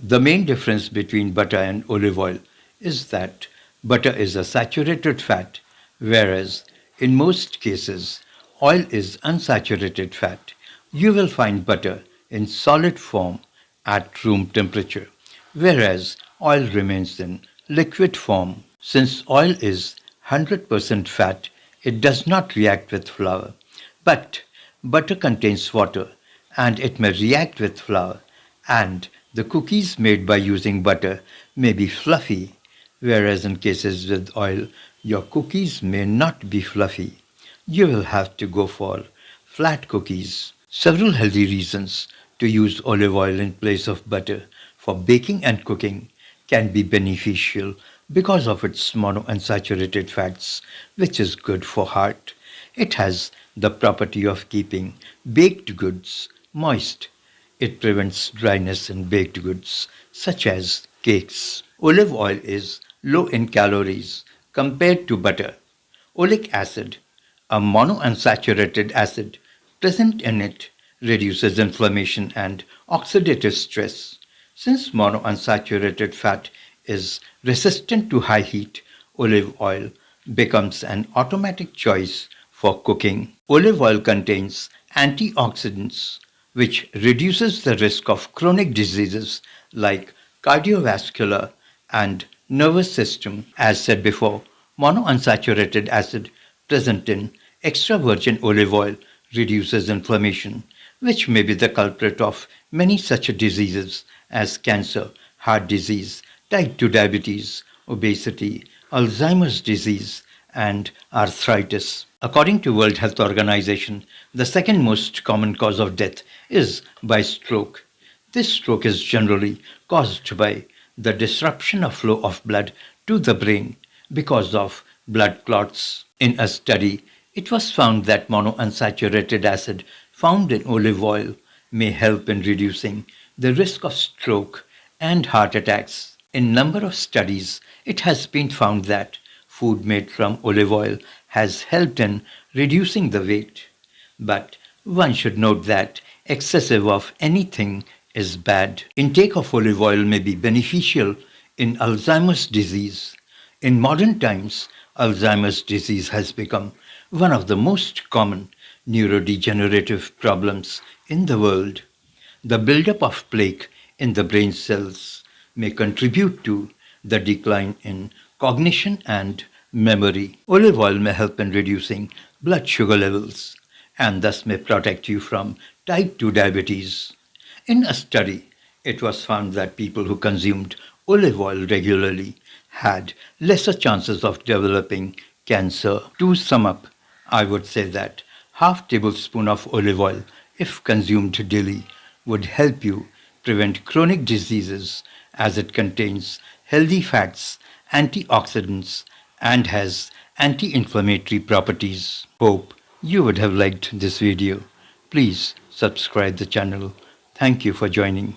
The main difference between butter and olive oil is that butter is a saturated fat, whereas in most cases oil is unsaturated fat. You will find butter in solid form at room temperature, whereas oil remains in liquid form. Since oil is 100% fat, it does not react with flour. But butter contains water and it may react with flour, and the cookies made by using butter may be fluffy, whereas in cases with oil, your cookies may not be fluffy. You will have to go for flat cookies. Several healthy reasons to use olive oil in place of butter for baking and cooking can be beneficial because of its monounsaturated fats, which is good for heart. It has the property of keeping baked goods moist. It prevents dryness in baked goods, such as cakes. Olive oil is low in calories compared to butter. Oleic acid, a monounsaturated acid present in it, reduces inflammation and oxidative stress. Since monounsaturated fat is resistant to high heat, olive oil becomes an automatic choice for cooking. Olive oil contains antioxidants, which reduces the risk of chronic diseases like cardiovascular and nervous system. As said before, monounsaturated acid present in extra virgin olive oil reduces inflammation, which may be the culprit of many such diseases as cancer, heart disease, type 2 diabetes, obesity, Alzheimer's disease, and arthritis. According to World Health Organization, the second most common cause of death is by stroke. This stroke is generally caused by the disruption of flow of blood to the brain because of blood clots. In a study, it was found that monounsaturated acid found in olive oil may help in reducing the risk of stroke and heart attacks. In number of studies, it has been found that food made from olive oil has helped in reducing the weight. But one should note that excessive of anything is bad. Intake of olive oil may be beneficial in Alzheimer's disease. In modern times, Alzheimer's disease has become one of the most common neurodegenerative problems in the world. The buildup of plaque in the brain cells may contribute to the decline in cognition and memory. Olive oil may help in reducing blood sugar levels and thus may protect you from type 2 diabetes. In a study, it was found that people who consumed olive oil regularly had lesser chances of developing cancer. To sum up, I would say that half tablespoon of olive oil, if consumed daily, would help you prevent chronic diseases as it contains healthy fats, antioxidants, and has anti-inflammatory properties. Hope you would have liked this video. Please subscribe the channel. Thank you for joining.